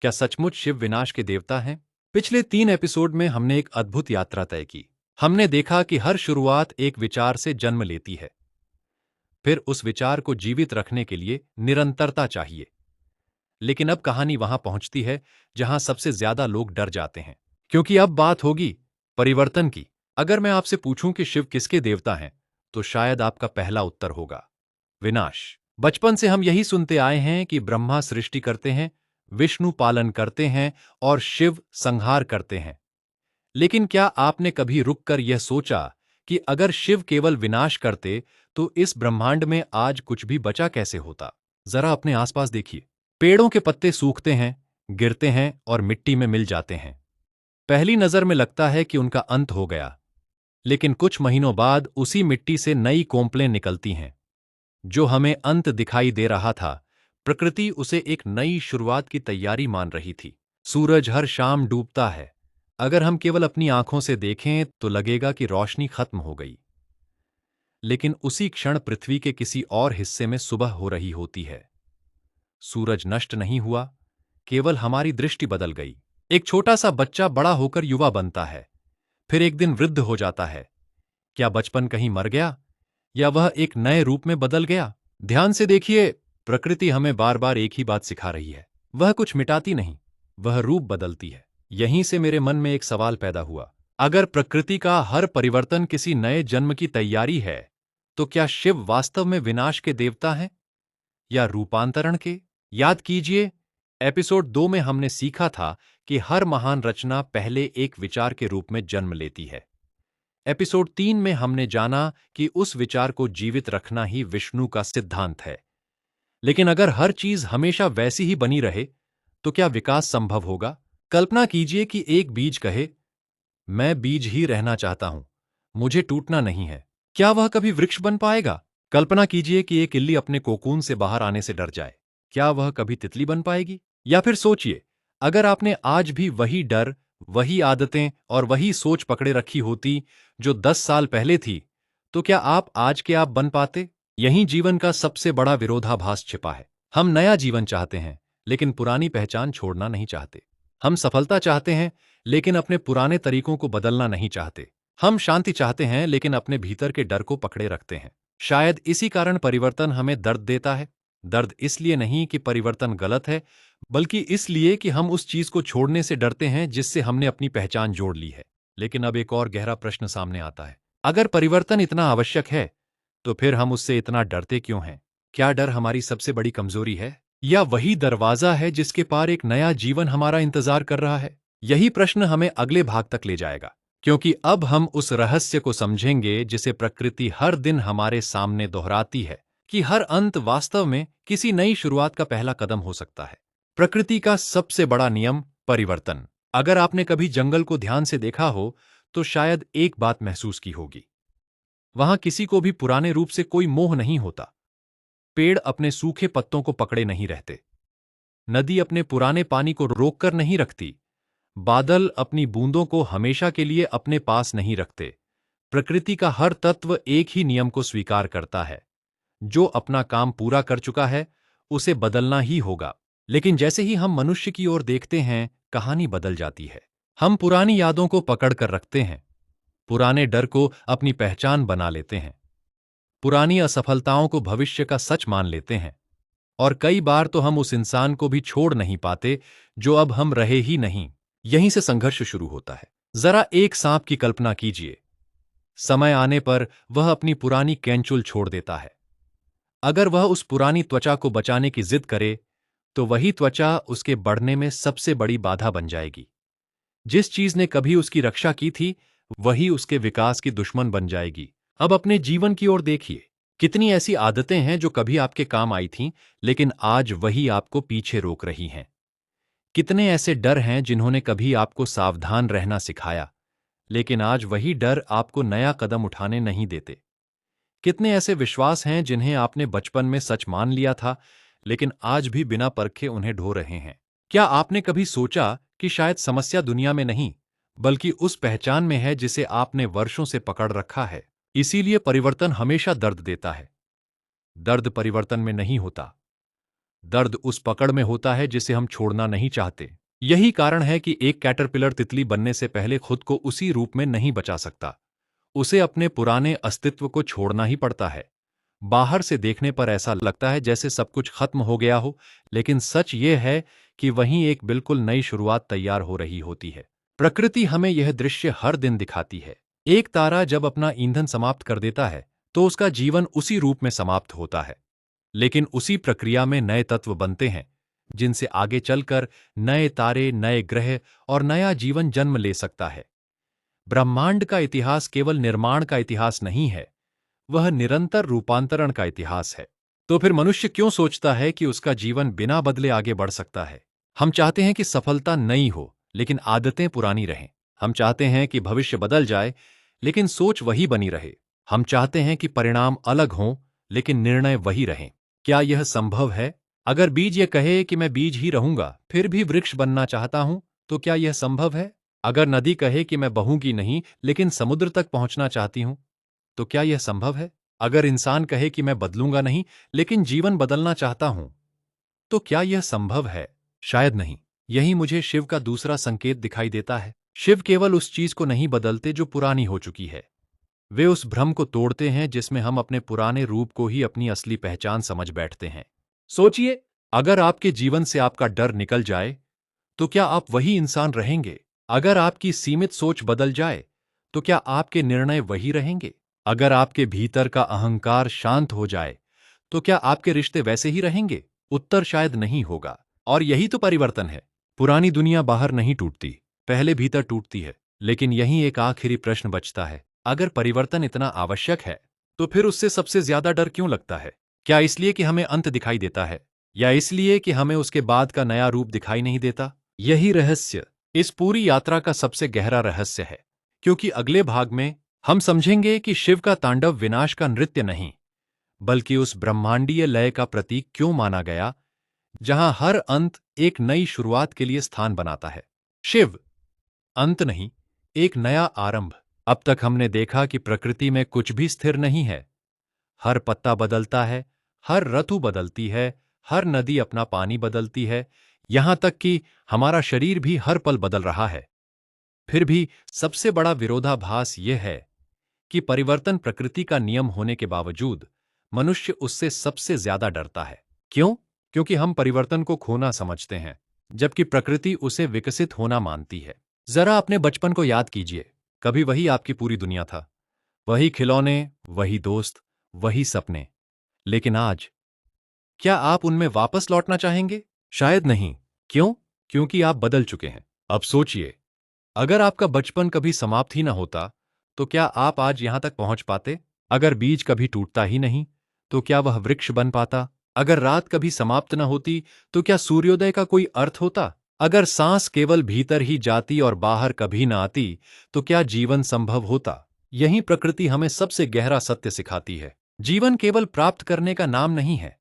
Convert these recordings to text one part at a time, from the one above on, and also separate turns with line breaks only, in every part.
क्या सचमुच शिव विनाश के देवता हैं? पिछले 3 एपिसोड में हमने एक अद्भुत यात्रा तय की। हमने देखा कि हर शुरुआत एक विचार से जन्म लेती है। फिर उस विचार को जीवित रखने के लिए निरंतरता चाहिए। लेकिन अब कहानी वहां पहुंचती है जहां सबसे ज्यादा लोग डर जाते हैं, क्योंकि अब बात होगी परिवर्तन की। अगर मैं आपसे पूछूं कि शिव किसके देवता हैं, तो शायद आपका पहला उत्तर होगा विनाश। बचपन से हम यही सुनते आए हैं कि ब्रह्मा सृष्टि करते हैं, विष्णु पालन करते हैं और शिव संहार करते हैं। लेकिन क्या आपने कभी रुककर यह सोचा कि अगर शिव केवल विनाश करते तो इस ब्रह्मांड में आज कुछ भी बचा कैसे होता? जरा अपने आसपास देखिए। पेड़ों के पत्ते सूखते हैं, गिरते हैं और मिट्टी में मिल जाते हैं। पहली नजर में लगता है कि उनका अंत हो गया, लेकिन कुछ महीनों बाद उसी मिट्टी से नई कोंपलें निकलती हैं। जो हमें अंत दिखाई दे रहा था, प्रकृति उसे एक नई शुरुआत की तैयारी मान रही थी। सूरज हर शाम डूबता है। अगर हम केवल अपनी आंखों से देखें तो लगेगा कि रोशनी खत्म हो गई, लेकिन उसी क्षण पृथ्वी के किसी और हिस्से में सुबह हो रही होती है। सूरज नष्ट नहीं हुआ, केवल हमारी दृष्टि बदल गई। एक छोटा सा बच्चा बड़ा होकर युवा बनता है, फिर एक दिन वृद्ध हो जाता है। क्या बचपन कहीं मर गया, या वह एक नए रूप में बदल गया? ध्यान से देखिए, प्रकृति हमें बार बार एक ही बात सिखा रही है। वह कुछ मिटाती नहीं, वह रूप बदलती है। यहीं से मेरे मन में एक सवाल पैदा हुआ। अगर प्रकृति का हर परिवर्तन किसी नए जन्म की तैयारी है, तो क्या शिव वास्तव में विनाश के देवता हैं या रूपांतरण के? याद कीजिए, एपिसोड 2 में हमने सीखा था कि हर महान रचना पहले एक विचार के रूप में जन्म लेती है। एपिसोड 3 में हमने जाना कि उस विचार को जीवित रखना ही विष्णु का सिद्धांत है। लेकिन अगर हर चीज हमेशा वैसी ही बनी रहे, तो क्या विकास संभव होगा? कल्पना कीजिए कि एक बीज कहे, मैं बीज ही रहना चाहता हूं, मुझे टूटना नहीं है। क्या वह कभी वृक्ष बन पाएगा? कल्पना कीजिए कि एक इल्ली अपने कोकून से बाहर आने से डर जाए। क्या वह कभी तितली बन पाएगी? या फिर सोचिए, अगर आपने आज भी वही डर, वही आदतें और वही सोच पकड़े रखी होती जो 10 साल पहले थी, तो क्या आप आज के आप बन पाते? यहीं जीवन का सबसे बड़ा विरोधाभास छिपा है। हम नया जीवन चाहते हैं, लेकिन पुरानी पहचान छोड़ना नहीं चाहते। हम सफलता चाहते हैं, लेकिन अपने पुराने तरीकों को बदलना नहीं चाहते। हम शांति चाहते हैं, लेकिन अपने भीतर के डर को पकड़े रखते हैं। शायद इसी कारण परिवर्तन हमें दर्द देता है। दर्द इसलिए नहीं कि परिवर्तन गलत है, बल्कि इसलिए कि हम उस चीज को छोड़ने से डरते हैं जिससे हमने अपनी पहचान जोड़ ली है। लेकिन अब एक और गहरा प्रश्न सामने आता है। अगर परिवर्तन इतना आवश्यक है, तो फिर हम उससे इतना डरते क्यों हैं? क्या डर हमारी सबसे बड़ी कमजोरी है, या वही दरवाजा है जिसके पार एक नया जीवन हमारा इंतजार कर रहा है? यही प्रश्न हमें अगले भाग तक ले जाएगा, क्योंकि अब हम उस रहस्य को समझेंगे जिसे प्रकृति हर दिन हमारे सामने दोहराती है, कि हर अंत वास्तव में किसी नई शुरुआत का पहला कदम हो सकता है। प्रकृति का सबसे बड़ा नियम, परिवर्तन। अगर आपने कभी जंगल को ध्यान से देखा हो, तो शायद एक बात महसूस की होगी। वहां किसी को भी पुराने रूप से कोई मोह नहीं होता। पेड़ अपने सूखे पत्तों को पकड़े नहीं रहते। नदी अपने पुराने पानी को रोककर नहीं रखती। बादल अपनी बूंदों को हमेशा के लिए अपने पास नहीं रखते। प्रकृति का हर तत्व एक ही नियम को स्वीकार करता है, जो अपना काम पूरा कर चुका है उसे बदलना ही होगा। लेकिन जैसे ही हम मनुष्य की ओर देखते हैं, कहानी बदल जाती है। हम पुरानी यादों को पकड़ कर रखते हैं, पुराने डर को अपनी पहचान बना लेते हैं, पुरानी असफलताओं को भविष्य का सच मान लेते हैं, और कई बार तो हम उस इंसान को भी छोड़ नहीं पाते जो अब हम रहे ही नहीं। यहीं से संघर्ष शुरू होता है। जरा एक सांप की कल्पना कीजिए। समय आने पर वह अपनी पुरानी कैंचुल छोड़ देता है। अगर वह उस पुरानी त्वचा को बचाने की जिद करे, तो वही त्वचा उसके बढ़ने में सबसे बड़ी बाधा बन जाएगी। जिस चीज ने कभी उसकी रक्षा की थी, वही उसके विकास की दुश्मन बन जाएगी। अब अपने जीवन की ओर देखिए। कितनी ऐसी आदतें हैं जो कभी आपके काम आई थीं, लेकिन आज वही आपको पीछे रोक रही हैं। कितने ऐसे डर हैं जिन्होंने कभी आपको सावधान रहना सिखाया, लेकिन आज वही डर आपको नया कदम उठाने नहीं देते। कितने ऐसे विश्वास हैं जिन्हें आपने बचपन में सच मान लिया था, लेकिन आज भी बिना परखे उन्हें ढो रहे हैं। क्या आपने कभी सोचा कि शायद समस्या दुनिया में नहीं, बल्कि उस पहचान में है जिसे आपने वर्षों से पकड़ रखा है? इसीलिए परिवर्तन हमेशा दर्द देता है। दर्द परिवर्तन में नहीं होता, दर्द उस पकड़ में होता है जिसे हम छोड़ना नहीं चाहते। यही कारण है कि एक कैटरपिलर तितली बनने से पहले खुद को उसी रूप में नहीं बचा सकता। उसे अपने पुराने अस्तित्व को छोड़ना ही पड़ता है। बाहर से देखने पर ऐसा लगता है जैसे सब कुछ खत्म हो गया हो, लेकिन सच ये है कि वहीं एक बिल्कुल नई शुरुआत तैयार हो रही होती है। प्रकृति हमें यह दृश्य हर दिन दिखाती है। एक तारा जब अपना ईंधन समाप्त कर देता है तो उसका जीवन उसी रूप में समाप्त होता है, लेकिन उसी प्रक्रिया में नए तत्व बनते हैं जिनसे आगे चलकर नए तारे, नए ग्रह और नया जीवन जन्म ले सकता है। ब्रह्मांड का इतिहास केवल निर्माण का इतिहास नहीं है, वह निरंतर रूपांतरण का इतिहास है। तो फिर मनुष्य क्यों सोचता है कि उसका जीवन बिना बदले आगे बढ़ सकता है? हम चाहते हैं कि सफलता नई हो, लेकिन आदतें पुरानी रहें। हम चाहते हैं कि भविष्य बदल जाए, लेकिन सोच वही बनी रहे। हम चाहते हैं कि परिणाम अलग हों, लेकिन निर्णय वही रहें। क्या यह संभव है? अगर बीज ये कहे कि मैं बीज ही रहूंगा, फिर भी वृक्ष बनना चाहता हूं, तो क्या यह संभव है? अगर नदी कहे कि मैं बहूंगी नहीं, लेकिन समुद्र तक पहुंचना चाहती हूं, तो क्या यह संभव है? अगर इंसान कहे कि मैं बदलूंगा नहीं, लेकिन जीवन बदलना चाहता हूं, तो क्या यह संभव है? शायद नहीं। यही मुझे शिव का दूसरा संकेत दिखाई देता है। शिव केवल उस चीज को नहीं बदलते जो पुरानी हो चुकी है। वे उस भ्रम को तोड़ते हैं जिसमें हम अपने पुराने रूप को ही अपनी असली पहचान समझ बैठते हैं। सोचिए, अगर आपके जीवन से आपका डर निकल जाए, तो क्या आप वही इंसान रहेंगे? अगर आपकी सीमित सोच बदल जाए, तो क्या आपके निर्णय वही रहेंगे? अगर आपके भीतर का अहंकार शांत हो जाए, तो क्या आपके रिश्ते वैसे ही रहेंगे? उत्तर शायद नहीं होगा। और यही तो परिवर्तन है। पुरानी दुनिया बाहर नहीं टूटती, पहले भीतर टूटती है। लेकिन यही एक आखिरी प्रश्न बचता है। अगर परिवर्तन इतना आवश्यक है, तो फिर उससे सबसे ज्यादा डर क्यों लगता है? क्या इसलिए कि हमें अंत दिखाई देता है, या इसलिए कि हमें उसके बाद का नया रूप दिखाई नहीं देता? यही रहस्य इस पूरी यात्रा का सबसे गहरा रहस्य है। क्योंकि अगले भाग में हम समझेंगे कि शिव का तांडव विनाश का नृत्य नहीं, बल्कि उस ब्रह्मांडीय लय का प्रतीक क्यों माना गया, जहां हर अंत एक नई शुरुआत के लिए स्थान बनाता है। शिव अंत नहीं, एक नया आरंभ। अब तक हमने देखा कि प्रकृति में कुछ भी स्थिर नहीं है। हर पत्ता बदलता है, हर ऋतु बदलती है, हर नदी अपना पानी बदलती है, यहां तक कि हमारा शरीर भी हर पल बदल रहा है। फिर भी सबसे बड़ा विरोधाभास यह है कि परिवर्तन प्रकृति का नियम होने के बावजूद मनुष्य उससे सबसे ज्यादा डरता है। क्यों? क्योंकि हम परिवर्तन को खोना समझते हैं, जबकि प्रकृति उसे विकसित होना मानती है। जरा अपने बचपन को याद कीजिए। कभी वही आपकी पूरी दुनिया था, वही खिलौने, वही दोस्त, वही सपने। लेकिन आज क्या आप उनमें वापस लौटना चाहेंगे? शायद नहीं। क्यों? क्योंकि आप बदल चुके हैं। अब सोचिए, अगर आपका बचपन कभी समाप्त ही ना होता, तो क्या आप आज यहां तक पहुंच पाते? अगर बीज कभी टूटता ही नहीं, तो क्या वह वृक्ष बन पाता? अगर रात कभी समाप्त न होती, तो क्या सूर्योदय का कोई अर्थ होता? अगर सांस केवल भीतर ही जाती और बाहर कभी न आती, तो क्या जीवन संभव होता? यही प्रकृति हमें सबसे गहरा सत्य सिखाती है। जीवन केवल प्राप्त करने का नाम नहीं है,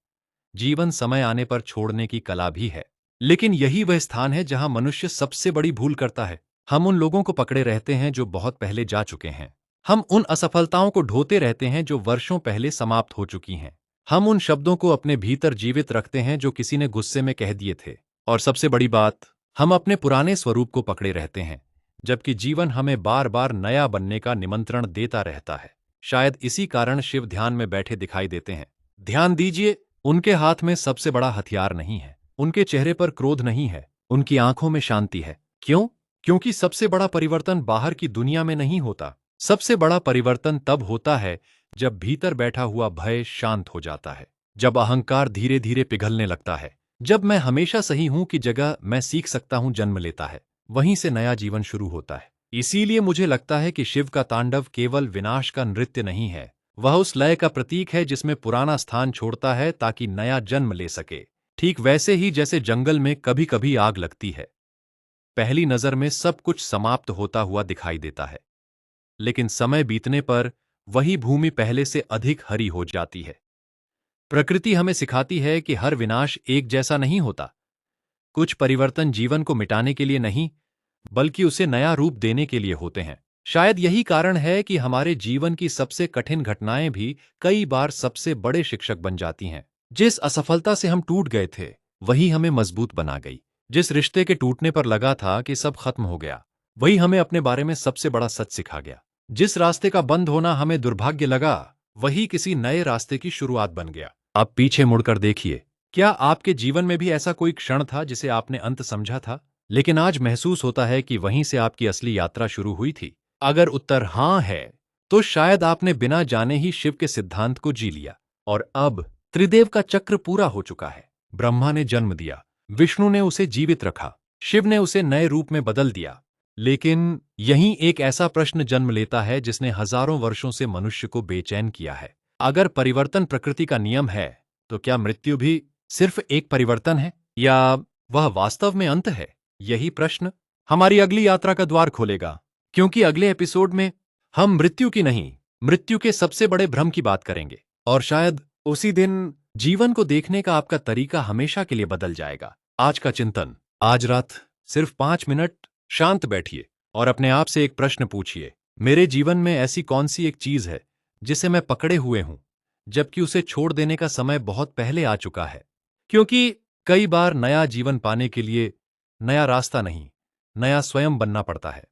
जीवन समय आने पर छोड़ने की कला भी है। लेकिन यही वह स्थान है जहां मनुष्य सबसे बड़ी भूल करता है। हम उन लोगों को पकड़े रहते हैं जो बहुत पहले जा चुके हैं। हम उन असफलताओं को ढोते रहते हैं जो वर्षों पहले समाप्त हो चुकी हैं। हम उन शब्दों को अपने भीतर जीवित रखते हैं जो किसी ने गुस्से में कह दिए थे। और सबसे बड़ी बात, हम अपने पुराने स्वरूप को पकड़े रहते हैं, जबकि जीवन हमें बार बार नया बनने का निमंत्रण देता रहता है। शायद इसी कारण शिव ध्यान में बैठे दिखाई देते हैं। ध्यान दीजिए, उनके हाथ में सबसे बड़ा हथियार नहीं है, उनके चेहरे पर क्रोध नहीं है, उनकी आंखों में शांति है। क्यों? क्योंकि सबसे बड़ा परिवर्तन बाहर की दुनिया में नहीं होता। सबसे बड़ा परिवर्तन तब होता है जब भीतर बैठा हुआ भय शांत हो जाता है, जब अहंकार धीरे धीरे पिघलने लगता है, जब मैं हमेशा सही हूं की जगह मैं सीख सकता हूं जन्म लेता है। वहीं से नया जीवन शुरू होता है। इसीलिए मुझे लगता है कि शिव का तांडव केवल विनाश का नृत्य नहीं है, वह उस लय का प्रतीक है जिसमें पुराना स्थान छोड़ता है ताकि नया जन्म ले सके। ठीक वैसे ही जैसे जंगल में कभी कभी आग लगती है, पहली नजर में सब कुछ समाप्त होता हुआ दिखाई देता है, लेकिन समय बीतने पर वही भूमि पहले से अधिक हरी हो जाती है। प्रकृति हमें सिखाती है कि हर विनाश एक जैसा नहीं होता। कुछ परिवर्तन जीवन को मिटाने के लिए नहीं, बल्कि उसे नया रूप देने के लिए होते हैं। शायद यही कारण है कि हमारे जीवन की सबसे कठिन घटनाएं भी कई बार सबसे बड़े शिक्षक बन जाती हैं। जिस असफलता से हम टूट गए थे वही हमें मजबूत बना गई। जिस रिश्ते के टूटने पर लगा था कि सब खत्म हो गया, वही हमें अपने बारे में सबसे बड़ा सच सिखा गया। जिस रास्ते का बंद होना हमें दुर्भाग्य लगा, वही किसी नए रास्ते की शुरुआत बन गया। अब पीछे मुड़कर देखिए, क्या आपके जीवन में भी ऐसा कोई क्षण था जिसे आपने अंत समझा था, लेकिन आज महसूस होता है कि वहीं से आपकी असली यात्रा शुरू हुई थी? अगर उत्तर हाँ है, तो शायद आपने बिना जाने ही शिव के सिद्धांत को जी लिया। और अब त्रिदेव का चक्र पूरा हो चुका है। ब्रह्मा ने जन्म दिया, विष्णु ने उसे जीवित रखा, शिव ने उसे नए रूप में बदल दिया। लेकिन यहीं एक ऐसा प्रश्न जन्म लेता है जिसने हजारों वर्षों से मनुष्य को बेचैन किया है। अगर परिवर्तन प्रकृति का नियम है, तो क्या मृत्यु भी सिर्फ एक परिवर्तन है, या वह वास्तव में अंत है? यही प्रश्न हमारी अगली यात्रा का द्वार खोलेगा, क्योंकि अगले एपिसोड में हम मृत्यु की नहीं, मृत्यु के सबसे बड़े भ्रम की बात करेंगे। और शायद उसी दिन जीवन को देखने का आपका तरीका हमेशा के लिए बदल जाएगा। आज का चिंतन, आज रात सिर्फ 5 मिनट शांत बैठिए और अपने आप से एक प्रश्न पूछिए, मेरे जीवन में ऐसी कौन सी एक चीज है जिसे मैं पकड़े हुए हूं, जबकि उसे छोड़ देने का समय बहुत पहले आ चुका है? क्योंकि कई बार नया जीवन पाने के लिए नया रास्ता नहीं, नया स्वयं बनना पड़ता है।